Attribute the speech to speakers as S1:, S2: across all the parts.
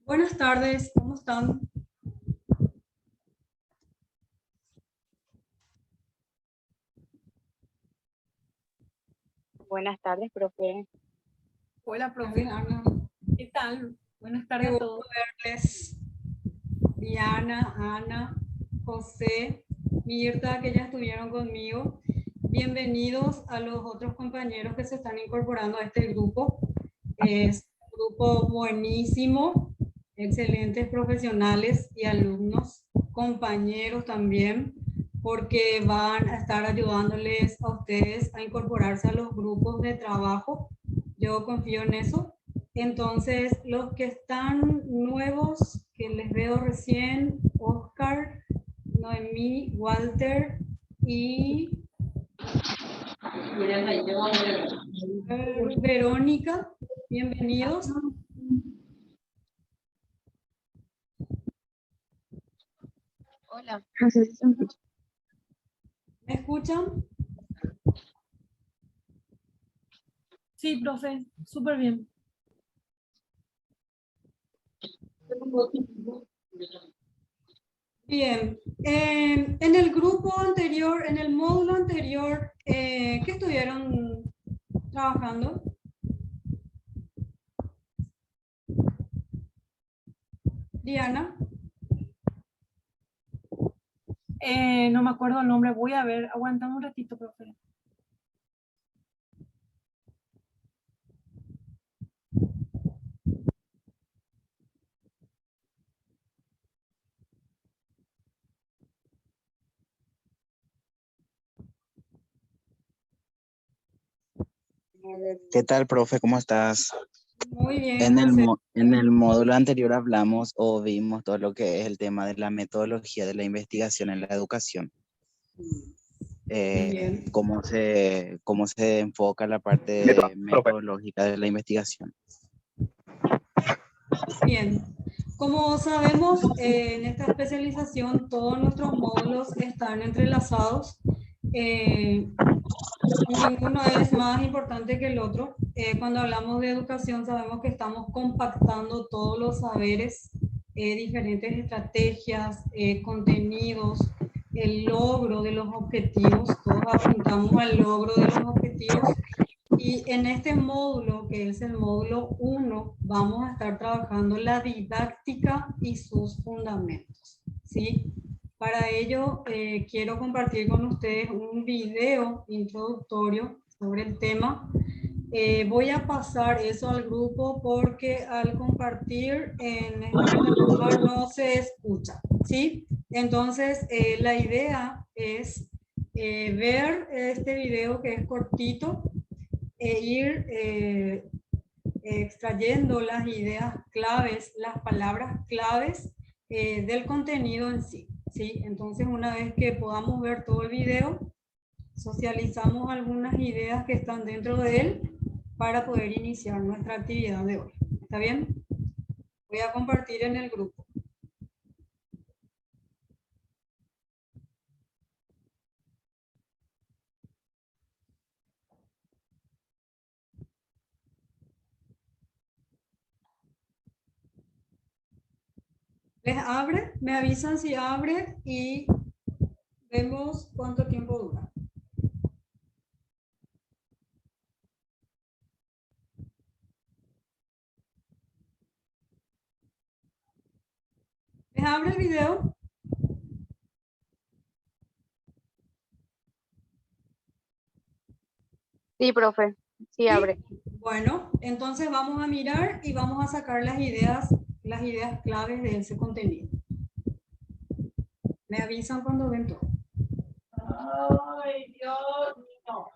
S1: Buenas tardes, ¿cómo están?
S2: Buenas tardes, profe.
S3: Hola, profe.
S1: Ana,
S3: ¿Qué tal? Buenas
S1: qué
S3: tardes a
S1: gusto
S3: todos.
S1: verles. Diana, Ana, José, Mirta, que ya estuvieron conmigo. Bienvenidos a los otros compañeros que se están incorporando a este grupo. Es un grupo buenísimo, excelentes profesionales y alumnos, compañeros también, porque van a estar ayudándoles a ustedes a incorporarse a los grupos de trabajo. Yo confío en eso. Entonces, los que están nuevos, que les veo recién, Oscar, Noemí, Walter y Verónica, bienvenidos.
S2: Hola.
S1: ¿Me escuchan?
S3: Sí, profe, súper bien.
S1: Bien. En el grupo anterior, en el módulo anterior, ¿qué estuvieron trabajando? Diana.
S3: No me acuerdo el nombre, voy a ver, aguantame un ratito, profe.
S4: ¿Qué tal, profe? ¿Cómo estás?
S1: Muy bien,
S4: En
S1: José.
S4: en el módulo anterior hablamos o vimos todo lo que es el tema de la metodología de la investigación en la educación.
S1: Bien.
S4: Cómo se enfoca la parte metodológica de la investigación.
S1: Bien. Como sabemos, en esta especialización todos nuestros módulos están entrelazados. Ninguno es más importante que el otro. Cuando hablamos de educación sabemos que estamos compactando todos los saberes, diferentes estrategias, contenidos, el logro de los objetivos. Todos apuntamos al logro de los objetivos. Y en este módulo, que es el módulo 1, vamos a estar trabajando la didáctica y sus fundamentos, ¿sí? Para ello, quiero compartir con ustedes un video introductorio sobre el tema. Voy a pasar eso al grupo porque al compartir en esta plataforma no se escucha, ¿sí? Entonces, la idea es ver este video que es cortito e ir extrayendo las ideas claves, las palabras claves del contenido en sí, ¿sí? Entonces, una vez que podamos ver todo el video, socializamos algunas ideas que están dentro de él para poder iniciar nuestra actividad de hoy. ¿Está bien? Voy a compartir en el grupo. ¿Les abre? Me avisan si abre y vemos cuánto tiempo dura. ¿Les abre el video?
S2: Sí, profe. Sí, abre.
S1: Bueno, entonces vamos a mirar y vamos a sacar las ideas claves de ese contenido. Me avisan cuando ven todo.
S3: Ay, Dios mío.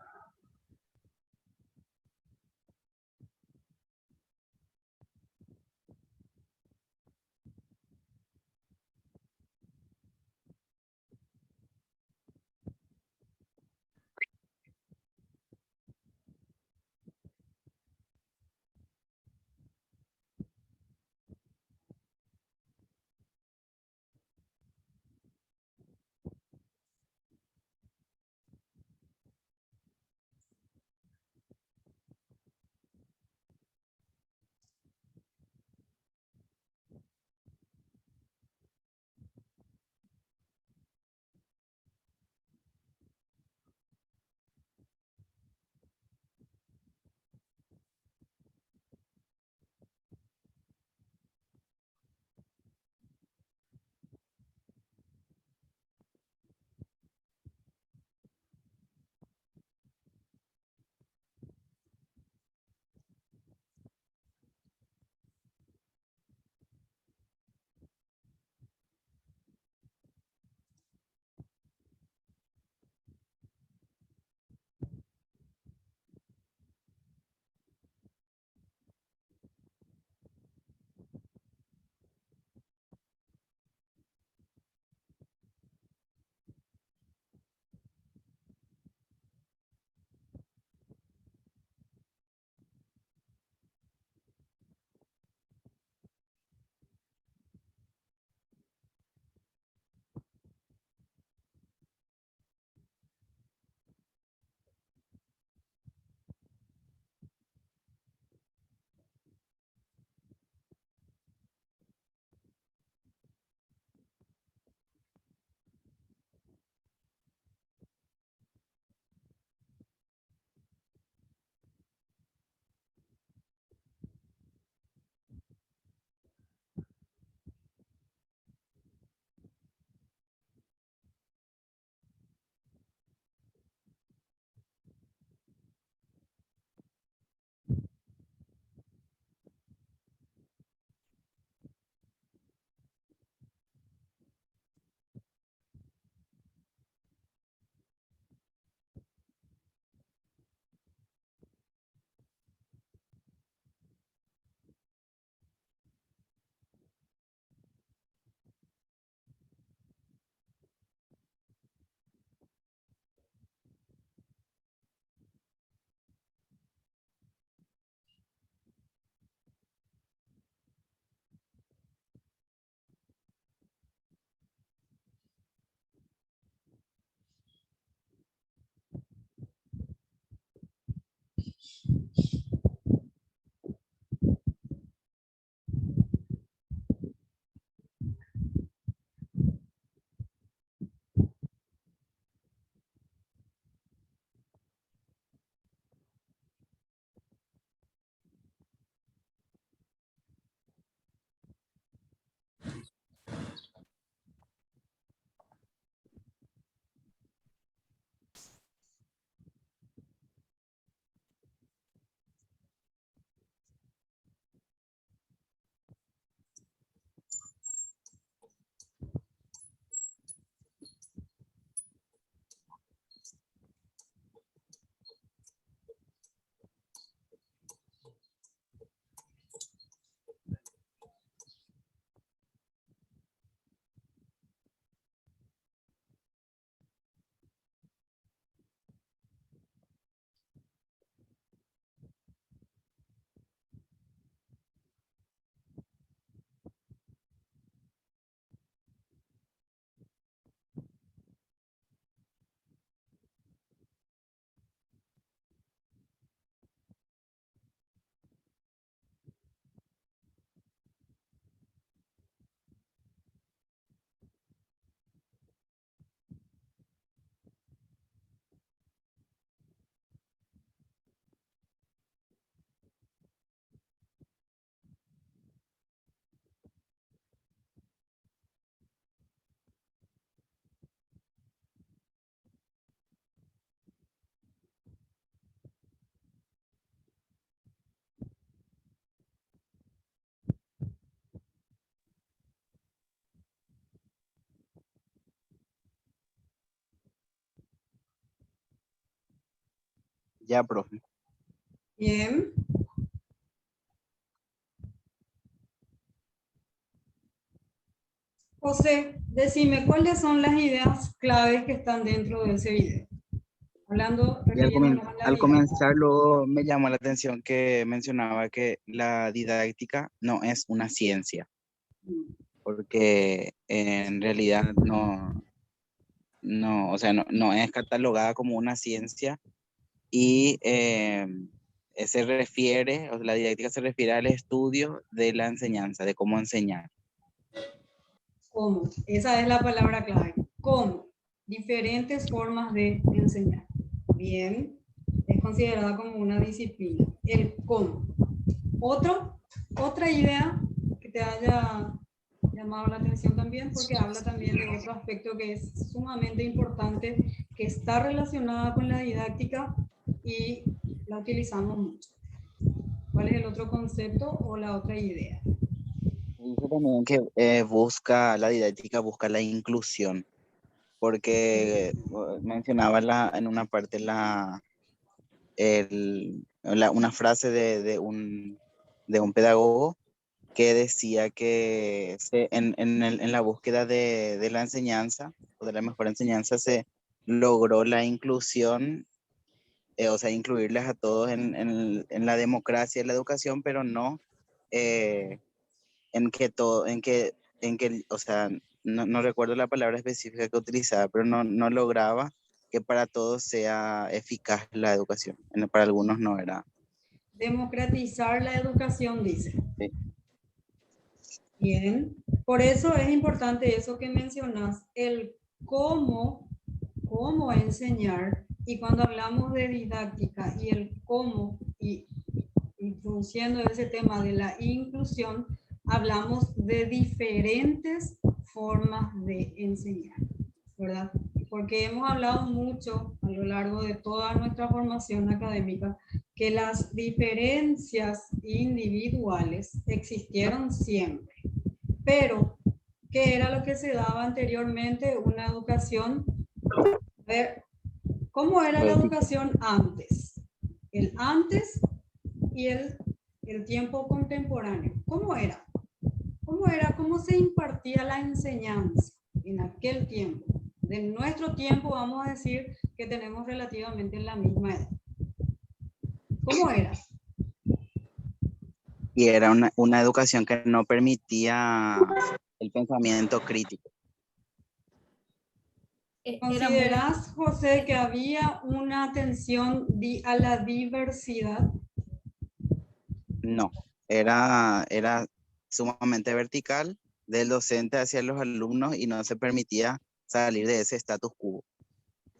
S4: Ya, profe.
S1: Bien. José, decime, ¿cuáles son las ideas claves que están dentro de ese video? Hablando,
S4: Y al,
S1: refiriéndonos a la
S4: al
S1: didáctica.
S4: comenzar, luego me llamó la atención que mencionaba que la didáctica no es una ciencia, porque en realidad no, o sea, no es catalogada como una ciencia y se refiere, o sea, la didáctica se refiere al estudio de la enseñanza, de cómo enseñar.
S1: ¿Cómo? Esa es la palabra clave. ¿Cómo? Diferentes formas de enseñar. Bien. Es considerada como una disciplina. El cómo. Otra idea que te haya llamado la atención también, porque habla también de otro aspecto que es sumamente importante, que está relacionada con la didáctica y la utilizamos mucho. ¿Cuál es el otro concepto o la otra idea?
S4: Dice también que la didáctica busca la inclusión, porque mencionaba en una parte una frase de un pedagogo que decía que en la búsqueda de la enseñanza o de la mejor enseñanza se logró la inclusión, o sea, incluirles a todos en la democracia y la educación, pero no eh, o sea, no recuerdo la palabra específica que utilizaba, pero no lograba que para todos sea eficaz la educación. Para algunos no era.
S1: Democratizar la educación, dice.
S4: Sí.
S1: Bien. Por eso es importante eso que mencionas, el cómo enseñar. Y cuando hablamos de didáctica y el cómo, y introduciendo ese tema de la inclusión, hablamos de diferentes formas de enseñar, ¿verdad? Porque hemos hablado mucho a lo largo de toda nuestra formación académica que las diferencias individuales existieron siempre, pero ¿qué era lo que se daba anteriormente? Una educación. A ver, ¿cómo era la educación antes? El antes y el tiempo contemporáneo. ¿Cómo era? ¿Cómo se impartía la enseñanza en aquel tiempo? De nuestro tiempo vamos a decir que tenemos relativamente la misma edad. ¿Cómo era?
S4: Y era una educación que no permitía el pensamiento crítico.
S1: ¿Considerás, José, que había una atención a la diversidad?
S4: No, era sumamente vertical del docente hacia los alumnos y no se permitía salir de ese status quo.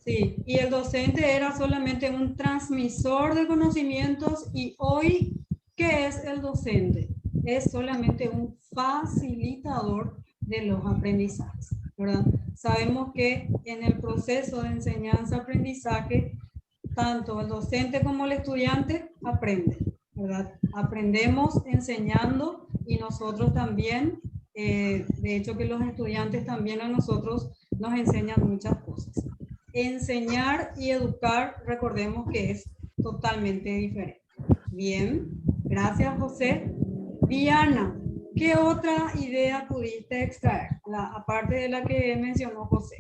S1: Sí, y el docente era solamente un transmisor de conocimientos y hoy, ¿qué es el docente? Es solamente un facilitador de los aprendizajes, ¿verdad? Sabemos que en el proceso de enseñanza-aprendizaje, tanto el docente como el estudiante aprenden, ¿verdad? Aprendemos enseñando y nosotros también, de hecho que los estudiantes también a nosotros nos enseñan muchas cosas. Enseñar y educar, recordemos que es totalmente diferente. Bien, gracias José. Diana, ¿qué otra idea pudiste extraer, aparte de la que mencionó José?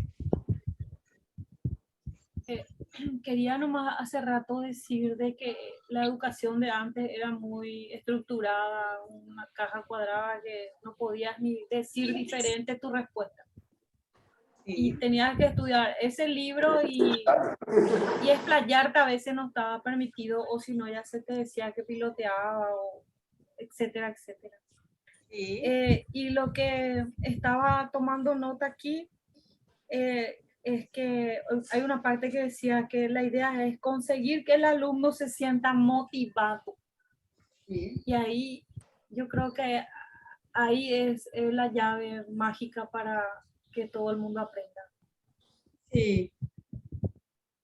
S3: Quería nomás hace rato decir de que la educación de antes era muy estructurada, una caja cuadrada que no podías ni decir diferente tu respuesta.
S1: Sí.
S3: Y tenías que estudiar ese libro y explayarte a veces no estaba permitido, o si no ya se te decía que piloteaba, o etcétera, etcétera.
S1: Sí.
S3: Y lo que estaba tomando nota aquí es que hay una parte que decía que la idea es conseguir que el alumno se sienta motivado.
S1: Sí.
S3: Y ahí yo creo que ahí es la llave mágica para que todo el mundo aprenda.
S1: Sí.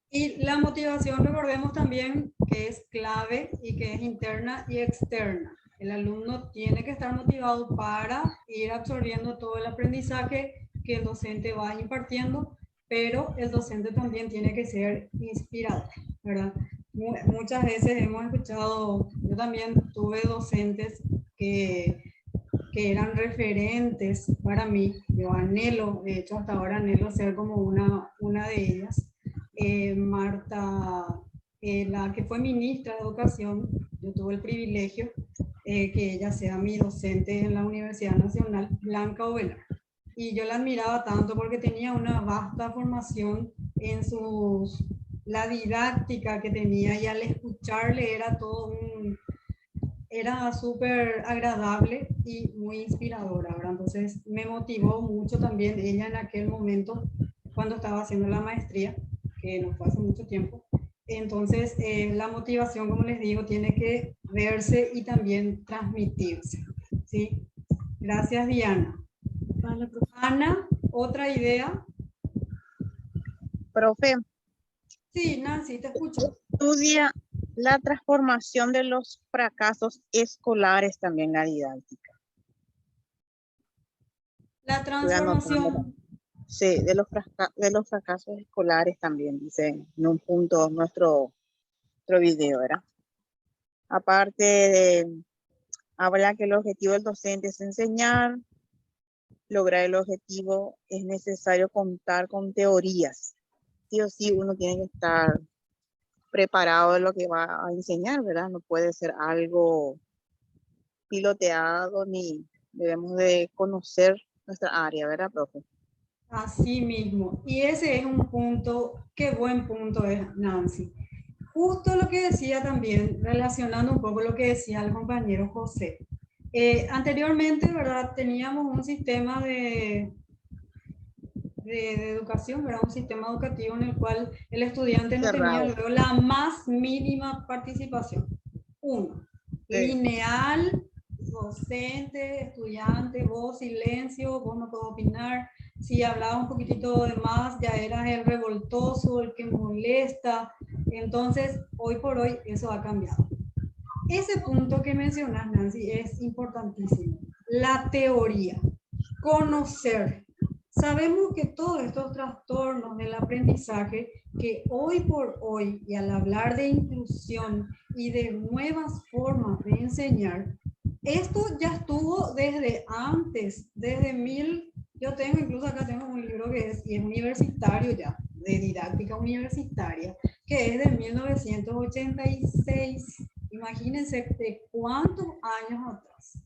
S1: Y la motivación, recordemos también que es clave y que es interna y externa. El alumno tiene que estar motivado para ir absorbiendo todo el aprendizaje que el docente va impartiendo, pero el docente también tiene que ser inspirador, ¿verdad? Muchas veces hemos escuchado, yo también tuve docentes que eran referentes para mí. Yo anhelo, de hecho hasta ahora anhelo ser como una de ellas. Marta, la que fue ministra de Educación, yo tuve el privilegio que ella sea mi docente en la Universidad Nacional, Blanca Ovelar. Y yo la admiraba tanto porque tenía una vasta formación en la didáctica que tenía, y al escucharle era súper agradable y muy inspiradora, ¿verdad? Entonces me motivó mucho también ella en aquel momento cuando estaba haciendo la maestría, que no fue hace mucho tiempo. Entonces la motivación, como les digo, tiene que verse y también transmitirse, ¿sí? Gracias, Diana.
S3: Vale, profe.
S1: Ana, ¿otra idea?
S5: Profe,
S1: Sí, Nancy, te escucho.
S5: estudia la transformación de los fracasos escolares también la didáctica.
S1: La
S5: Estoy anotando.
S1: transformación.
S5: Sí, de los fracasos escolares también, dice en un punto nuestro video, ¿verdad? Aparte habla que el objetivo del docente es enseñar. Lograr el objetivo es necesario contar con teorías. Sí o sí uno tiene que estar preparado de lo que va a enseñar, ¿verdad? No puede ser algo piloteado, ni debemos de conocer nuestra área, ¿verdad, profe?
S1: Así mismo. Y ese es un punto, qué buen punto es, Nancy. Justo lo que decía también, relacionando un poco lo que decía el compañero José. Anteriormente, ¿verdad? Teníamos un sistema de educación, ¿verdad? Un sistema educativo en el cual el estudiante no tenía
S5: Cerrado.
S1: luego la más mínima participación. Uno, lineal, docente, estudiante, vos silencio, vos no puedo opinar. Si hablaba un poquitito de más, ya eras el revoltoso, el que molesta. Entonces, hoy por hoy, eso ha cambiado. Ese punto que mencionas, Nancy, es importantísimo. La teoría, conocer. Sabemos que todos estos trastornos del aprendizaje, que hoy por hoy, y al hablar de inclusión y de nuevas formas de enseñar, esto ya estuvo desde antes, yo tengo, incluso acá tengo un libro que es universitario ya, de didáctica universitaria, que es de 1986. Imagínense de cuántos años atrás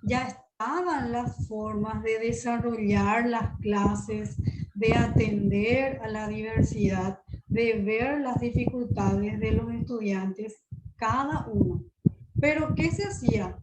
S1: ya estaban las formas de desarrollar las clases, de atender a la diversidad, de ver las dificultades de los estudiantes, cada uno. Pero ¿qué se hacía?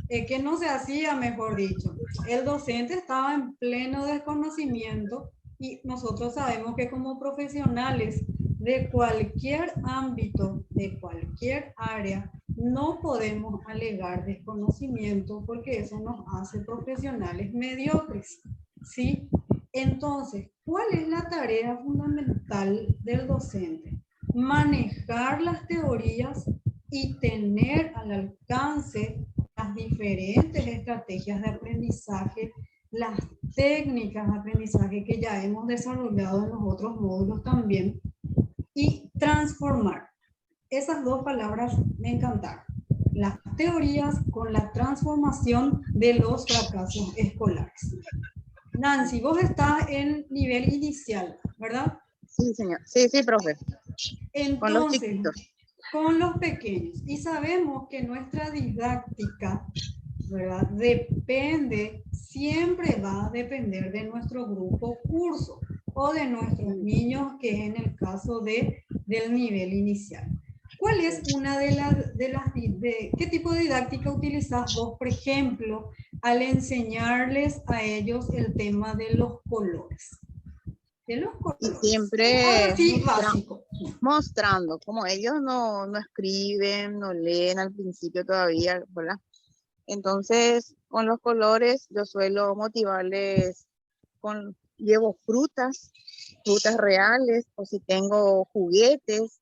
S1: ¿Qué no se hacía, mejor dicho? El docente estaba en pleno desconocimiento, y nosotros sabemos que como profesionales de cualquier ámbito, de cualquier área, no podemos alegar desconocimiento porque eso nos hace profesionales mediocres, ¿sí? Entonces, ¿cuál es la tarea fundamental del docente? Manejar las teorías y tener al alcance las diferentes estrategias de aprendizaje, las técnicas de aprendizaje que ya hemos desarrollado en los otros módulos también, y transformar. Esas dos palabras me encantaron. Las teorías con la transformación de los fracasos escolares. Nancy, vos estás en nivel inicial, ¿verdad?
S5: Sí, señor. Sí, sí, profe.
S1: Entonces,
S5: con los chiquitos.
S1: Con los pequeños. Y sabemos que nuestra didáctica, ¿verdad? Depende, siempre va a depender de nuestro grupo curso o de nuestros niños, que es en el caso del nivel inicial. ¿Cuál es una qué tipo de didáctica utilizas vos, por ejemplo, al enseñarles a ellos el tema de los colores? De los colores.
S5: Y siempre
S1: Sí, básico.
S5: mostrando, como ellos no escriben, no leen al principio todavía, ¿verdad? Entonces, con los colores, yo suelo motivarles llevo frutas reales, o si tengo juguetes.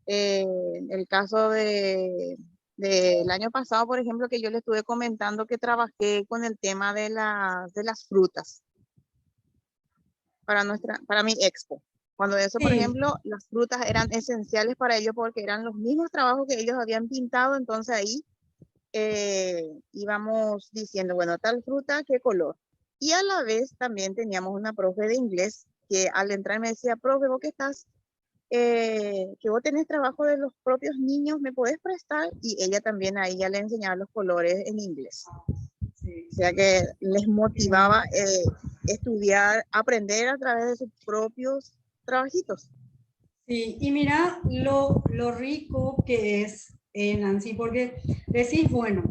S5: El caso del año pasado, por ejemplo, que yo le estuve comentando que trabajé con el tema de las frutas para mi expo. Cuando eso, por
S1: Sí,
S5: ejemplo, las frutas eran esenciales para ellos porque eran los mismos trabajos que ellos habían pintado, entonces ahí íbamos diciendo, bueno, tal fruta, ¿qué color? Y a la vez también teníamos una profe de inglés que al entrar me decía, profe, vos que estás, que vos tenés trabajo de los propios niños, ¿me podés prestar? Y ella también ahí ya le enseñaba los colores en inglés.
S1: sí.
S5: O sea que les
S1: Qué bueno.
S5: motivaba estudiar, aprender a través de sus propios trabajitos.
S1: Sí, y mira lo rico que es, Nancy, porque decís, bueno,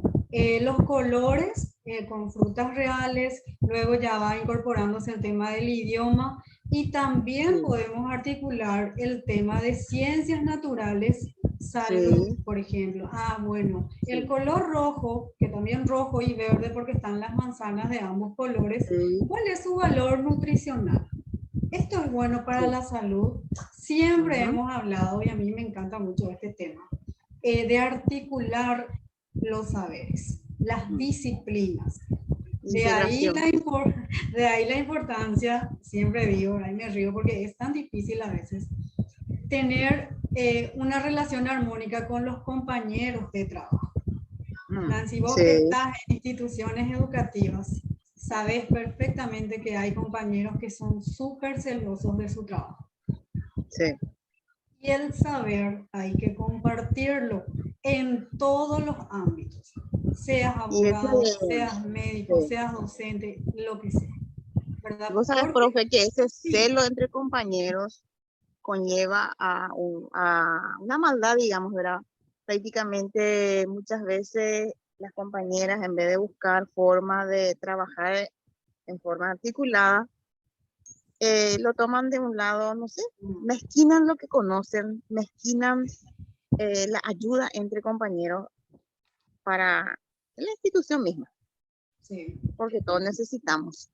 S1: los colores con frutas reales, luego ya va incorporándose el tema del idioma y también
S5: Sí,
S1: podemos articular el tema de ciencias naturales, salud,
S5: sí,
S1: por ejemplo. Ah, bueno, el
S5: sí,
S1: color rojo, que también rojo y verde porque están las manzanas de ambos colores,
S5: sí,
S1: ¿cuál es su valor nutricional? Esto es bueno para
S5: sí.
S1: la salud. Siempre
S5: Ujú,
S1: hemos hablado, y a mí me encanta mucho este tema, de articular los saberes, las
S5: ujú.
S1: disciplinas. De ahí
S5: Integración.
S1: de ahí la importancia, siempre digo, ahí me río porque es tan difícil a veces, tener una relación armónica con los compañeros de trabajo. Nancy, vos que
S5: Sí,
S1: estás en instituciones educativas, sabes perfectamente que hay compañeros que son súper celosos de su trabajo.
S5: sí.
S1: Y el saber hay que compartirlo en todos los ámbitos, seas
S5: Y ese,
S1: abogado, seas médico,
S5: sí.
S1: seas docente, lo que sea,
S5: Y
S1: ¿verdad?
S5: vos sabes,
S1: Porque
S5: profe, que ese
S1: sí,
S5: celo entre compañeros conlleva a una maldad, digamos, ¿verdad? Prácticamente muchas veces las compañeras, en vez de buscar formas de trabajar en forma articulada, lo toman de un lado, no sé, mezquinan lo que conocen, mezquinan la ayuda entre compañeros para la institución misma,
S1: sí,
S5: porque todos necesitamos,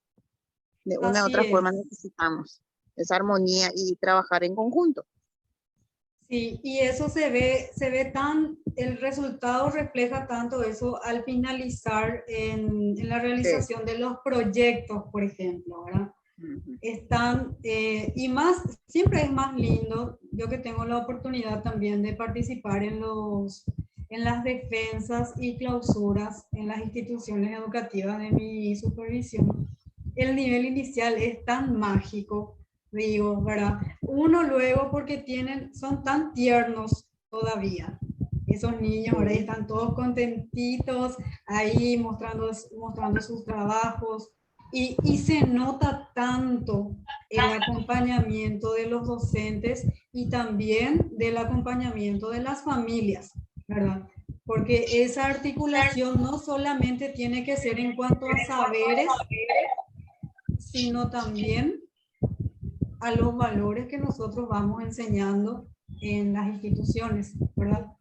S5: de una u
S1: así
S5: otra forma
S1: es.
S5: necesitamos esa armonía y trabajar en conjunto.
S1: Sí, y eso se ve tan, el resultado refleja tanto eso al finalizar en la
S5: Sí.
S1: realización de los proyectos, por ejemplo, ¿verdad?
S5: Ujú.
S1: Están, y más, siempre es más lindo, yo que tengo la oportunidad también de participar en las defensas y clausuras en las instituciones educativas de mi supervisión, el nivel inicial es tan mágico, digo, ¿verdad? Uno luego porque son tan tiernos todavía. Esos niños ahora
S5: Sí.
S1: están todos contentitos ahí mostrando sus trabajos y se nota tanto el acompañamiento de los docentes y también del acompañamiento de las familias, ¿verdad? Porque esa articulación no solamente tiene que ser en cuanto a saberes, sino también a los valores que nosotros vamos enseñando en las instituciones, ¿verdad?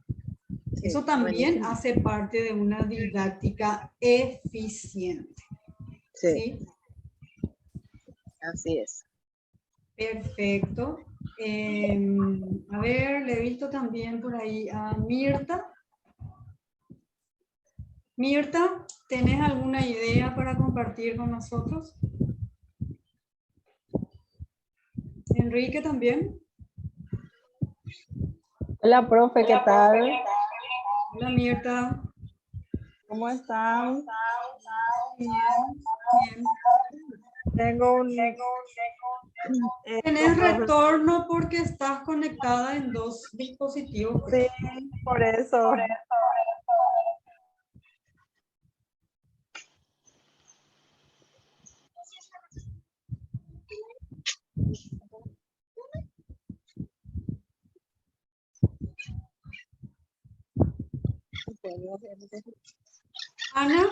S1: Eso
S5: Sí,
S1: también
S5: buenísimo.
S1: hace parte de una didáctica eficiente,
S5: Sí,
S1: ¿sí?
S5: así es.
S1: Perfecto. A ver, le he visto también por ahí a Mirta. Mirta, ¿tenés alguna idea para compartir con nosotros? Enrique también.
S6: Hola, profe, ¿qué tal?
S1: Hola Mirta.
S6: ¿Cómo están?
S1: Bien, bien.
S6: Tengo
S1: Tenés
S6: profe,
S1: retorno porque estás conectada en dos dispositivos,
S6: sí,
S1: creo.
S6: por eso.
S1: Ana,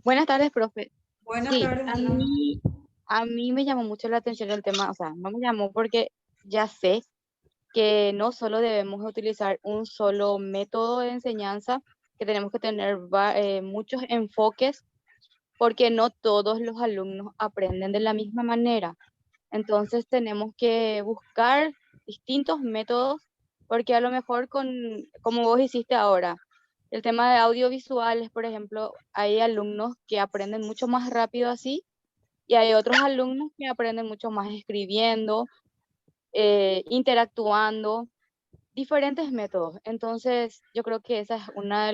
S2: Buenas tardes, profe.
S1: buenas
S2: Sí,
S1: tardes, Ana.
S2: a mí me llamó mucho la atención el tema, o sea, no me llamó porque ya sé que no solo debemos utilizar un solo método de enseñanza, que tenemos que tener muchos enfoques, porque no todos los alumnos aprenden de la misma manera. Entonces tenemos que buscar distintos métodos, porque a lo mejor como vos hiciste ahora, el tema de audiovisuales, por ejemplo, hay alumnos que aprenden mucho más rápido así Y hay otros alumnos que aprenden mucho más escribiendo, interactuando, diferentes métodos. Entonces, yo creo que esa es una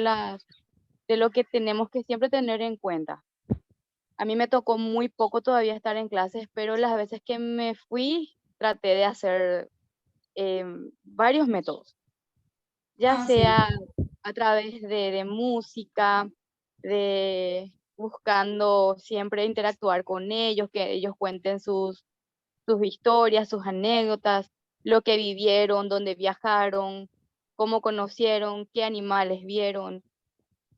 S2: de lo que tenemos que siempre tener en cuenta. A mí me tocó muy poco todavía estar en clases, pero las veces que me fui, traté de hacer varios métodos, ya
S1: Ah, sí.
S2: sea a través de música, de buscando siempre interactuar con ellos, que ellos cuenten sus historias, sus anécdotas, lo que vivieron, dónde viajaron, cómo conocieron, qué animales vieron.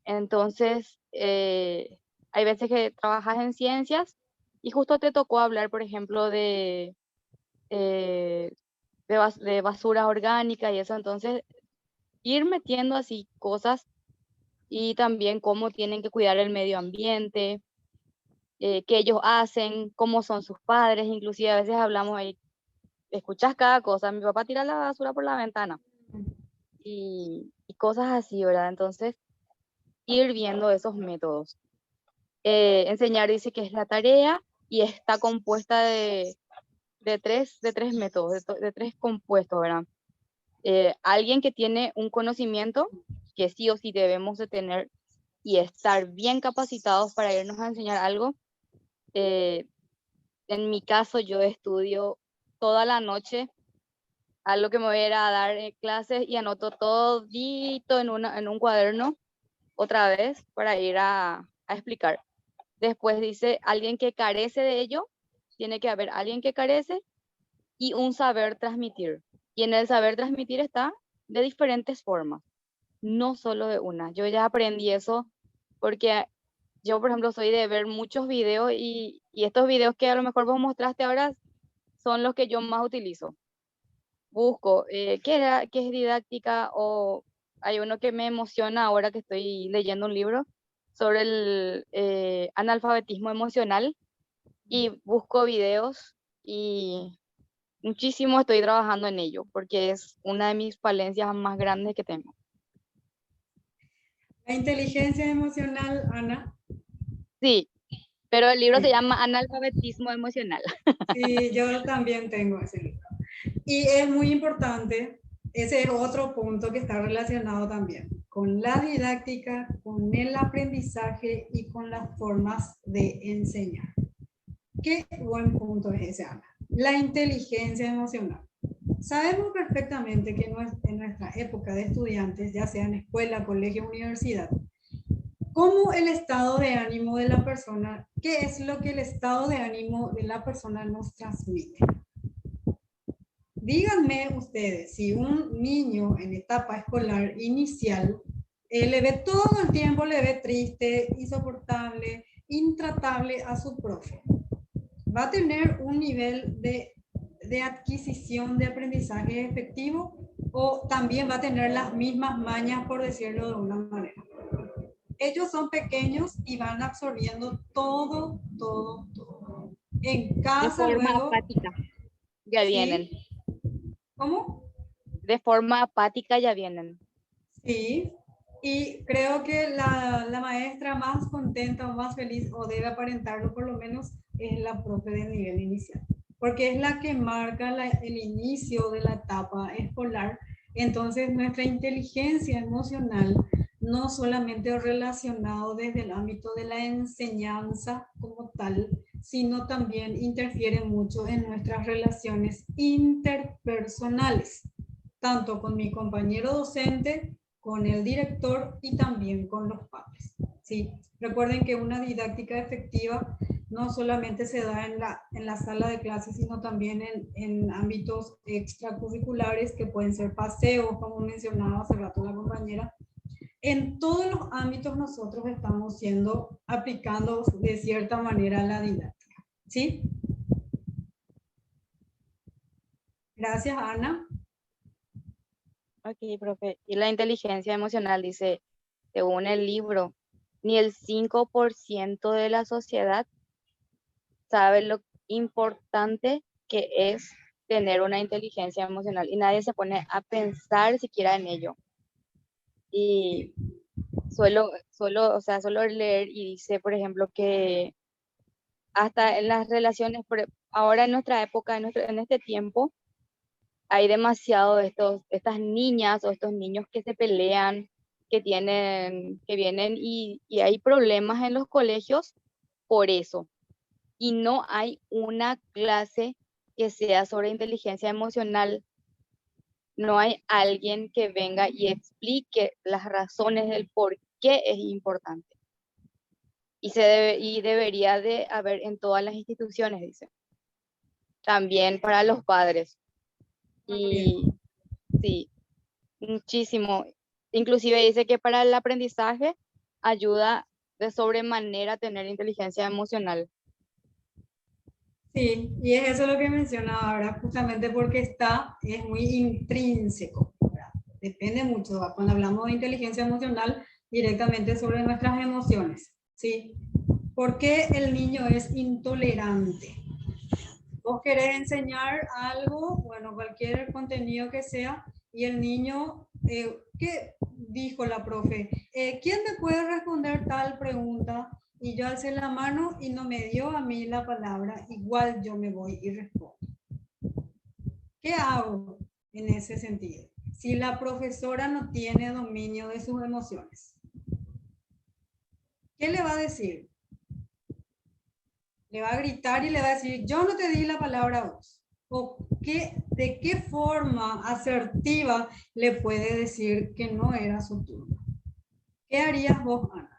S2: Entonces, hay veces que trabajas en ciencias y justo te tocó hablar, por ejemplo, eh, de basura orgánica y eso, entonces ir metiendo así cosas y también cómo tienen que cuidar el medio ambiente, qué ellos hacen, cómo son sus padres, inclusive a veces hablamos ahí, escuchas cada cosa, mi papá tira la basura por la ventana y cosas así, ¿verdad? Entonces, ir viendo esos métodos. Enseñar dice que es la tarea y está compuesta de tres métodos, de tres compuestos, ¿verdad? Alguien que tiene un conocimiento que sí o sí debemos de tener y estar bien capacitados para irnos a enseñar algo. Eh, en mi caso, yo estudio toda la noche, algo que me voy a ir a dar clases y anoto todito en un cuaderno otra vez para ir a explicar. Después dice, alguien que carece de ello, tiene que haber alguien que carece y un saber transmitir. Y en el saber transmitir está de diferentes formas, no solo de una. Yo ya aprendí eso porque yo, por ejemplo, soy de ver muchos videos y estos videos que a lo mejor vos mostraste ahora son los que yo más utilizo. Busco qué es didáctica o hay uno que me emociona ahora que estoy leyendo un libro sobre el analfabetismo emocional y busco videos y muchísimo estoy trabajando en ello porque es una de mis falencias más grandes que tengo.
S1: La inteligencia emocional, Ana.
S2: Sí, pero el libro se
S1: Sí,
S2: llama Analfabetismo emocional.
S1: sí, yo también tengo ese libro. Y es muy importante, ese es otro punto que está relacionado también con la didáctica, con el aprendizaje y con las formas de enseñar. Qué buen punto es ese, Ana. La inteligencia emocional. Sabemos perfectamente que en nuestra época de estudiantes, ya sea en escuela, colegio, universidad, cómo el estado de ánimo de la persona, qué es lo que el estado de ánimo de la persona nos transmite. Díganme ustedes, si un niño en etapa escolar inicial le ve todo el tiempo, le ve triste, insoportable, intratable a su profe, ¿va a tener un nivel de adquisición de aprendizaje efectivo o también va a tener las mismas mañas, por decirlo de una manera? Ellos son pequeños y van absorbiendo todo, todo, todo. En
S2: De
S1: casa
S2: forma
S1: luego,
S2: apática ya vienen.
S1: ¿sí? ¿Cómo?
S2: De forma apática ya vienen.
S1: Sí. Y creo que la maestra más contenta o más feliz, o debe aparentarlo por lo menos, es la profe del nivel inicial. Porque es la que marca el inicio de la etapa escolar. Entonces, nuestra inteligencia emocional, no solamente relacionado desde el ámbito de la enseñanza como tal, sino también interfiere mucho en nuestras relaciones interpersonales, tanto con mi compañero docente, con el director y también con los padres. ¿Sí? Recuerden que una didáctica efectiva no solamente se da en la sala de clases, sino también en ámbitos extracurriculares que pueden ser paseos, como mencionaba hace rato la compañera. En todos los ámbitos nosotros estamos aplicando de cierta manera la didáctica. ¿Sí? Gracias, Ana.
S2: Ok, profe. Y la inteligencia emocional dice, según el libro, ni el 5% de la sociedad sabe lo importante que es tener una inteligencia emocional y nadie se pone a pensar siquiera en ello. Y o sea, suelo leer y dice, por ejemplo, que hasta en las relaciones, ahora en nuestra época, en este tiempo, hay demasiado de estas niñas o estos niños que se pelean, que vienen y hay problemas en los colegios por eso. Y no hay una clase que sea sobre inteligencia emocional. No hay alguien que venga y explique las razones del por qué es importante. Y debería de haber en todas las instituciones, dice. También para los padres. Y sí, muchísimo. Inclusive dice que para el aprendizaje ayuda de sobremanera a tener inteligencia emocional.
S1: Sí, y es eso lo que mencionaba ahora, justamente porque es muy intrínseco, ¿verdad? Depende mucho, ¿verdad? Cuando hablamos de inteligencia emocional, directamente sobre nuestras emociones, ¿sí? ¿Por qué el niño es intolerante? Vos querés enseñar algo, bueno, cualquier contenido que sea, y el niño, ¿qué dijo la profe? ¿Quién me puede responder tal pregunta? Y yo alcé la mano y no me dio a mí la palabra, igual yo me voy y respondo. ¿Qué hago en ese sentido? Si la profesora no tiene dominio de sus emociones, ¿qué le va a decir? Le va a gritar y le va a decir, yo no te di la palabra a vos. ¿O de qué forma asertiva le puede decir que no era su turno? ¿Qué harías vos, Ana?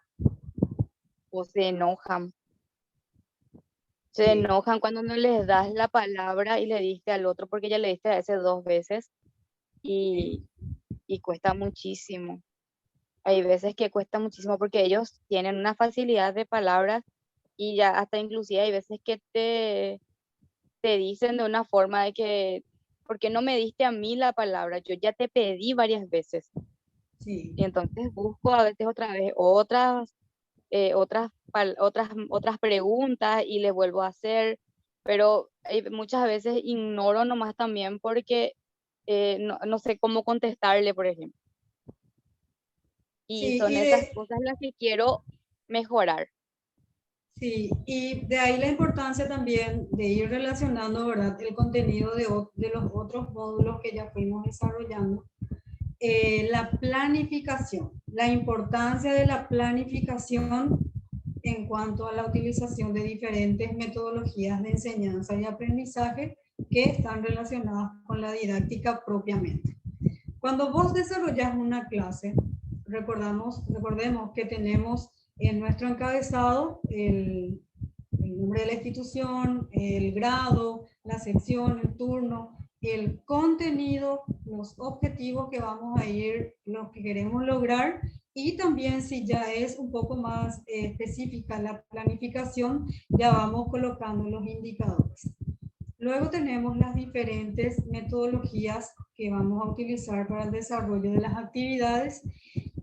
S2: O se enojan. Se
S1: Sí.
S2: enojan cuando no les das la palabra y le diste al otro, porque ya le diste a ese 2 veces y cuesta muchísimo. Hay veces que cuesta muchísimo porque ellos tienen una facilidad de palabras y ya hasta inclusive hay veces que te dicen de una forma de que, ¿por qué no me diste a mí la palabra? Yo ya te pedí varias veces.
S1: Sí.
S2: Y entonces busco a veces otra vez otras preguntas y les vuelvo a hacer, pero muchas veces ignoro nomás también porque no sé cómo contestarle, por ejemplo. Y
S1: Sí,
S2: son esas cosas las que quiero mejorar.
S1: Sí, y de ahí la importancia también de ir relacionando, ¿verdad?, el contenido de los otros módulos que ya fuimos desarrollando. La planificación, la importancia de la planificación en cuanto a la utilización de diferentes metodologías de enseñanza y aprendizaje que están relacionadas con la didáctica propiamente. Cuando vos desarrollas una clase, recordemos que tenemos en nuestro encabezado el nombre de la institución, el grado, la sección, el turno, el contenido, los objetivos que vamos a ir, los que queremos lograr, y también si ya es un poco más específica la planificación, ya vamos colocando los indicadores. Luego tenemos las diferentes metodologías que vamos a utilizar para el desarrollo de las actividades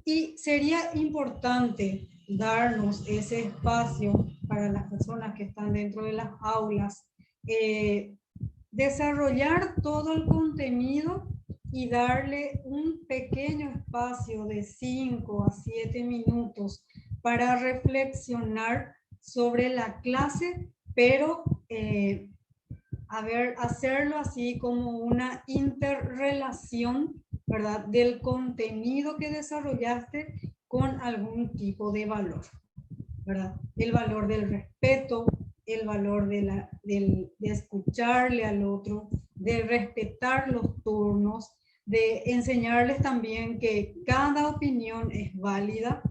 S1: y sería importante darnos ese espacio para las personas que están dentro de las aulas, desarrollar todo el contenido y darle un pequeño espacio de 5 a 7 minutos para reflexionar sobre la clase, pero hacerlo así como una interrelación, ¿verdad?, del contenido que desarrollaste con algún tipo de valor, ¿verdad? El valor del respeto, el valor de escucharle al otro, de respetar los turnos, de enseñarles también que cada opinión es válida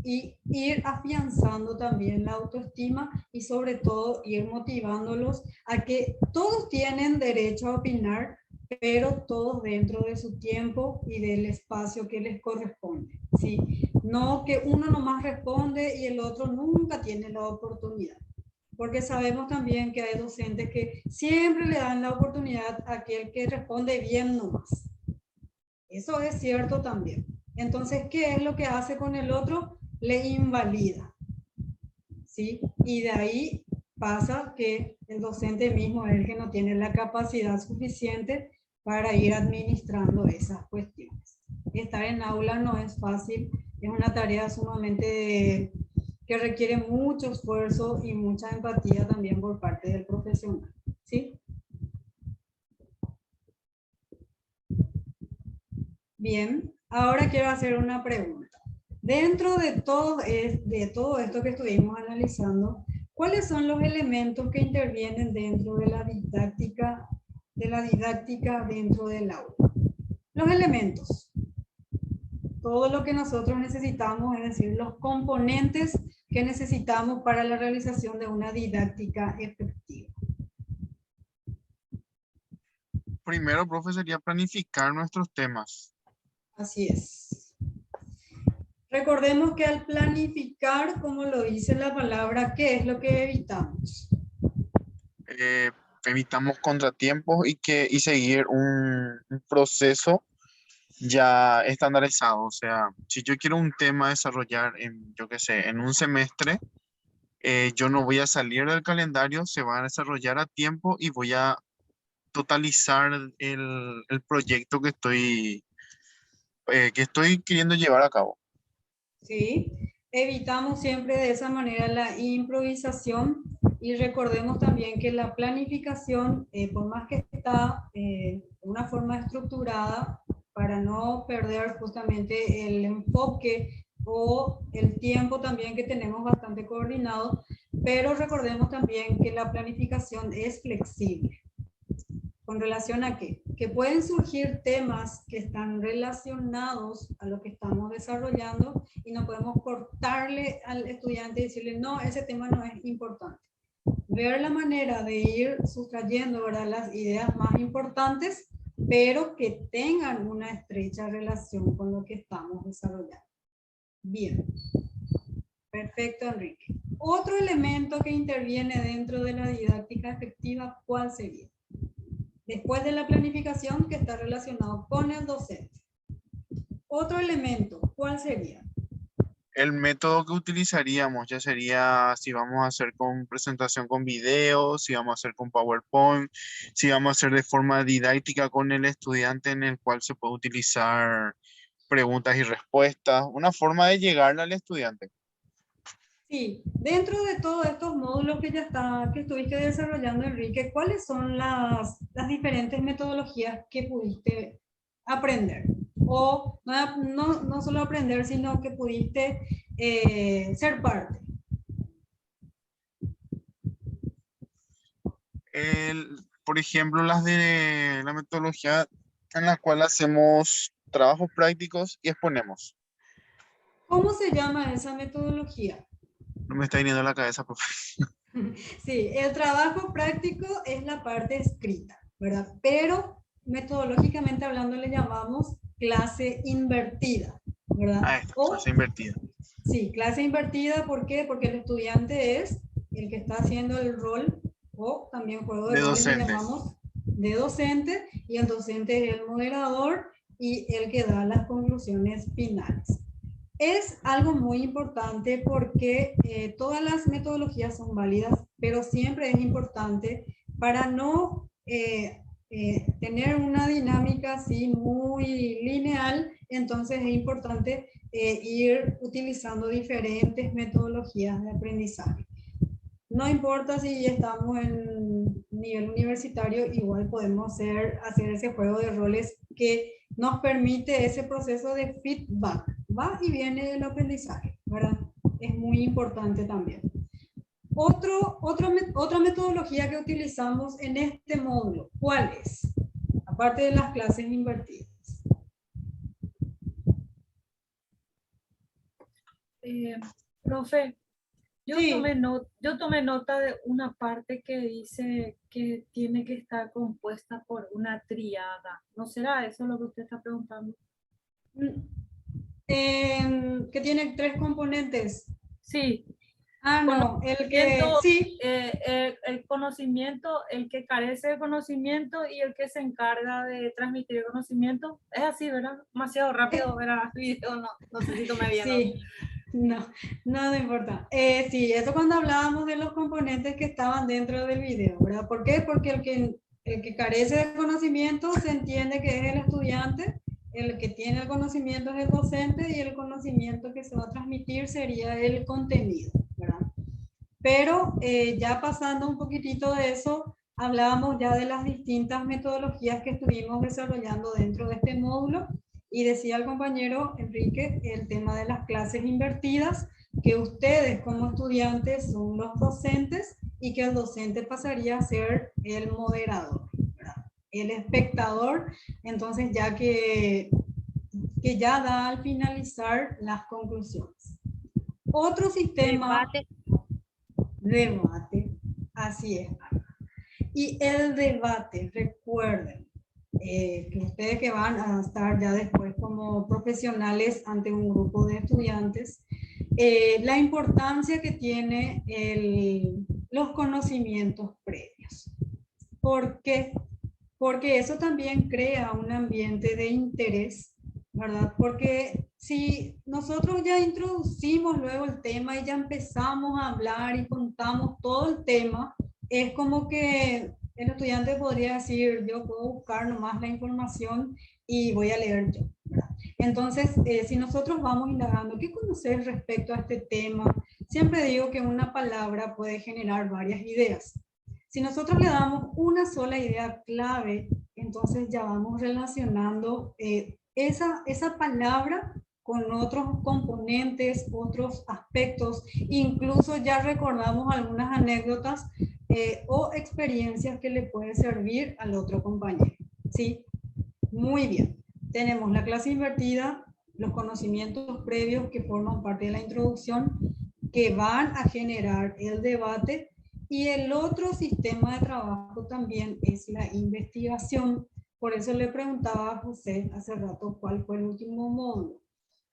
S1: y ir afianzando también la autoestima y sobre todo ir motivándolos a que todos tienen derecho a opinar, pero todos dentro de su tiempo y del espacio que les corresponde, ¿sí? No que uno nomás responde y el otro nunca tiene la oportunidad. Porque sabemos también que hay docentes que siempre le dan la oportunidad a aquel que responde bien nomás. Eso es cierto también. Entonces, ¿qué es lo que hace con el otro? Le invalida, ¿sí? Y de ahí pasa que el docente mismo es el que no tiene la capacidad suficiente para ir administrando esas cuestiones. Estar en aula no es fácil, es una tarea sumamente que requiere mucho esfuerzo y mucha empatía también por parte del profesional, ¿sí? Bien, ahora quiero hacer una pregunta. Dentro de todo esto que estuvimos analizando, ¿cuáles son los elementos que intervienen dentro de la didáctica dentro del aula? Los elementos. Todo lo que nosotros necesitamos, es decir, los componentes que necesitamos para la realización de una didáctica efectiva.
S7: Primero, profe, sería planificar nuestros temas.
S1: Así es. Recordemos que al planificar, como lo dice la palabra, ¿qué es lo que evitamos?
S7: Evitamos contratiempos y seguir un proceso ya estandarizado. O sea, si yo quiero un tema desarrollar en, yo qué sé, en un semestre, yo no voy a salir del calendario, se va a desarrollar a tiempo y voy a totalizar el proyecto que estoy queriendo llevar a cabo.
S1: ¿Sí? Evitamos siempre de esa manera la improvisación y recordemos también que la planificación, por más que está de una forma estructurada, para no perder justamente el enfoque o el tiempo también que tenemos bastante coordinado, pero recordemos también que la planificación es flexible. ¿Con relación a qué? Que pueden surgir temas que están relacionados a lo que estamos desarrollando y no podemos cortarle al estudiante y decirle, no, ese tema no es importante. Ver la manera de ir sustrayendo, ¿verdad?, las ideas más importantes, pero que tengan una estrecha relación con lo que estamos desarrollando. Bien. Perfecto, Enrique. Otro elemento que interviene dentro de la didáctica efectiva, ¿cuál sería? Después de la planificación, que está relacionado con el docente. Otro elemento, ¿cuál sería?
S7: El método que utilizaríamos ya sería si vamos a hacer con presentación con video, si vamos a hacer con PowerPoint, si vamos a hacer de forma didáctica con el estudiante en el cual se puede utilizar preguntas y respuestas, una forma de llegarle al estudiante.
S1: Sí, dentro de todos estos módulos que estuviste desarrollando, Enrique, ¿cuáles son las diferentes metodologías que pudiste aprender? O no solo aprender, sino que pudiste ser parte.
S7: Por ejemplo, las de la metodología en la cual hacemos trabajos prácticos y exponemos.
S1: ¿Cómo se llama esa metodología?
S7: No me está viniendo a la cabeza, profe.
S1: Sí, el trabajo práctico es la parte escrita, ¿verdad? Pero metodológicamente hablando le llamamos clase invertida, ¿verdad?
S7: Ah, esta clase invertida.
S1: Sí, clase invertida, ¿por qué? Porque el estudiante es el que está haciendo el rol, o también juego de roles le llamamos de docente, y el docente es el moderador y el que da las conclusiones finales. Es algo muy importante porque todas las metodologías son válidas, pero siempre es importante para no tener una dinámica así muy lineal, entonces es importante ir utilizando diferentes metodologías de aprendizaje. No importa si estamos en nivel universitario, igual podemos hacer ese juego de roles que nos permite ese proceso de feedback. Va y viene del aprendizaje, ¿verdad? Es muy importante también. Otra metodología que utilizamos en este módulo, ¿cuál es? Aparte de las clases invertidas.
S3: Profe,
S1: Sí.
S3: yo tomé nota de una parte que dice que tiene que estar compuesta por una tríada. ¿No será eso lo que usted está preguntando?
S1: Que tiene 3 componentes.
S3: Sí.
S1: Ah, no, el que sí.
S3: El conocimiento, el que carece de conocimiento y el que se encarga de transmitir el conocimiento. Es así, ¿verdad? Demasiado rápido, ¿verdad? No sé si tomé bien.
S1: Sí. No importa. Sí, eso cuando hablábamos de los componentes que estaban dentro del video, ¿verdad? ¿Por qué? Porque el que carece de conocimiento se entiende que es el estudiante, el que tiene el conocimiento es el docente y el conocimiento que se va a transmitir sería el contenido, ¿verdad? Pero ya pasando un poquitito de eso, hablábamos ya de las distintas metodologías que estuvimos desarrollando dentro de este módulo y decía el compañero Enrique el tema de las clases invertidas, que ustedes como estudiantes son los docentes y que el docente pasaría a ser el moderador, ¿verdad? El espectador, entonces ya que ya da al finalizar las conclusiones. Otro sistema... Debate, así es. Y el debate, recuerden, que ustedes que van a estar ya después como profesionales ante un grupo de estudiantes, la importancia que tiene los conocimientos previos. ¿Por qué? Porque eso también crea un ambiente de interés, ¿verdad? Porque si nosotros ya introducimos luego el tema y ya empezamos a hablar y contamos todo el tema, es como que el estudiante podría decir, yo puedo buscar nomás la información y voy a leer yo, ¿verdad? Entonces, si nosotros vamos indagando, ¿qué conocer respecto a este tema? Siempre digo que una palabra puede generar varias ideas. Si nosotros le damos una sola idea clave, entonces ya vamos relacionando esa palabra con otros componentes, otros aspectos, incluso ya recordamos algunas anécdotas o experiencias que le puede servir al otro compañero. ¿Sí? Muy bien. Tenemos la clase invertida, los conocimientos previos que forman parte de la introducción, que van a generar el debate, y el otro sistema de trabajo también es la investigación. Por eso le preguntaba a José hace rato cuál fue el último módulo.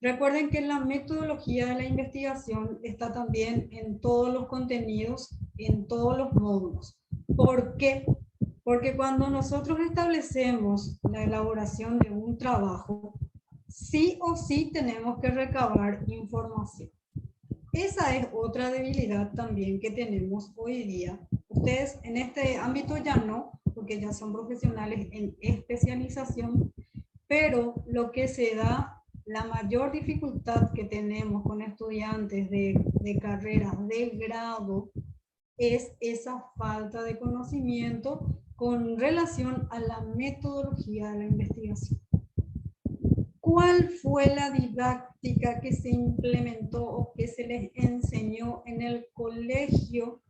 S1: Recuerden que la metodología de la investigación está también en todos los contenidos, en todos los módulos. ¿Por qué? Porque cuando nosotros establecemos la elaboración de un trabajo, sí o sí tenemos que recabar información. Esa es otra debilidad también que tenemos hoy día. Ustedes en este ámbito ya no, porque ya son profesionales en especialización, pero lo que se da, la mayor dificultad que tenemos con estudiantes de carreras de grado es esa falta de conocimiento con relación a la metodología de la investigación. ¿Cuál fue la didáctica que se implementó o que se les enseñó en el colegio?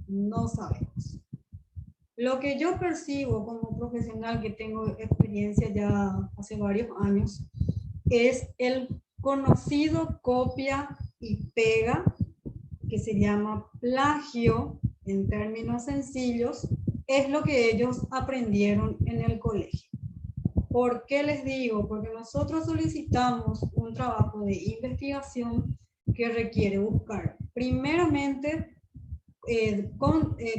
S1: No sabemos. Lo que yo percibo como profesional que tengo experiencia ya hace varios años es el conocido copia y pega, que se llama plagio en términos sencillos, es lo que ellos aprendieron en el colegio. ¿Por qué les digo? Porque nosotros solicitamos un trabajo de investigación que requiere buscar primeramente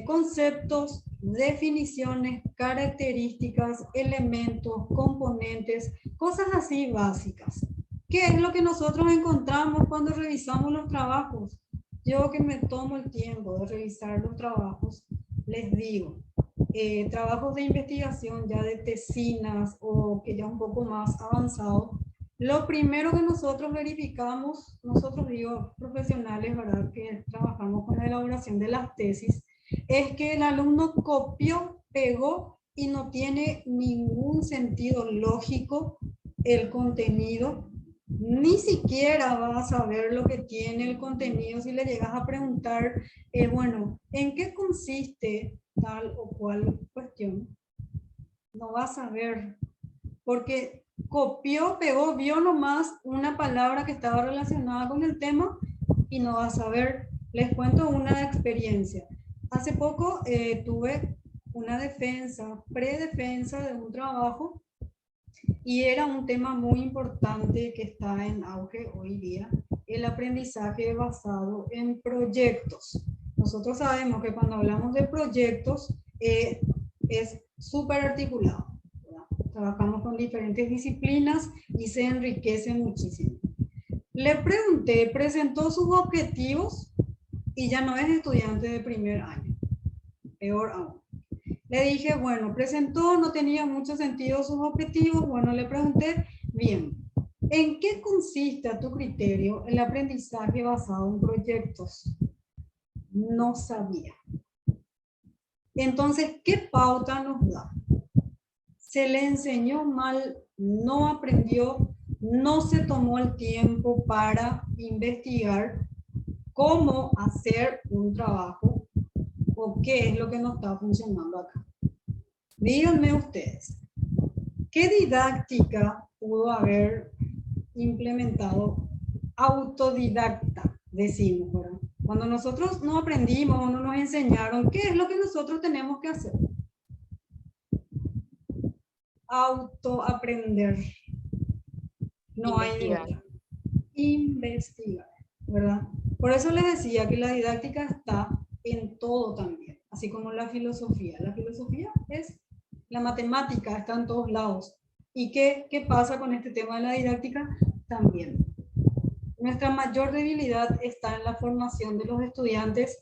S1: conceptos, definiciones, características, elementos, componentes, cosas así básicas. ¿Qué es lo que nosotros encontramos cuando revisamos los trabajos? Yo que me tomo el tiempo de revisar los trabajos, les digo, trabajos de investigación ya de tesinas o que ya un poco más avanzado, lo primero que nosotros verificamos, nosotros digo profesionales, ¿verdad?, que trabajamos con la elaboración de las tesis, es que el alumno copió, pegó y no tiene ningún sentido lógico el contenido, ni siquiera vas a saber lo que tiene el contenido si le llegas a preguntar, bueno, ¿en qué consiste tal o cual cuestión? No vas a ver, porque copió, pegó, vio nomás una palabra que estaba relacionada con el tema y no vas a ver. Les cuento una experiencia. Hace poco tuve una defensa, predefensa de un trabajo y era un tema muy importante que está en auge hoy día, el aprendizaje basado en proyectos. Nosotros sabemos que cuando hablamos de proyectos es súper articulado. Trabajamos con diferentes disciplinas y se enriquece muchísimo. Le pregunté, presentó sus objetivos y ya no es estudiante de primer año, peor aún. Le dije, bueno, presentó, no tenía mucho sentido sus objetivos. Bueno, le pregunté, bien, ¿en qué consiste a tu criterio el aprendizaje basado en proyectos? No sabía. Entonces, ¿qué pauta nos da? Se le enseñó mal, no aprendió, no se tomó el tiempo para investigar cómo hacer un trabajo o qué es lo que no está funcionando acá. Díganme ustedes, ¿qué didáctica pudo haber implementado autodidacta? Decimos, ¿verdad? Cuando nosotros no aprendimos o no nos enseñaron, ¿qué es lo que nosotros tenemos que hacer? Autoaprender. No hay de
S2: Investigar.
S1: otra. Investigar, ¿verdad? Por eso les decía que la didáctica está en todo también, así como la filosofía. La filosofía es la matemática, está en todos lados. ¿Y qué pasa con este tema de la didáctica? También. Nuestra mayor debilidad está en la formación de los estudiantes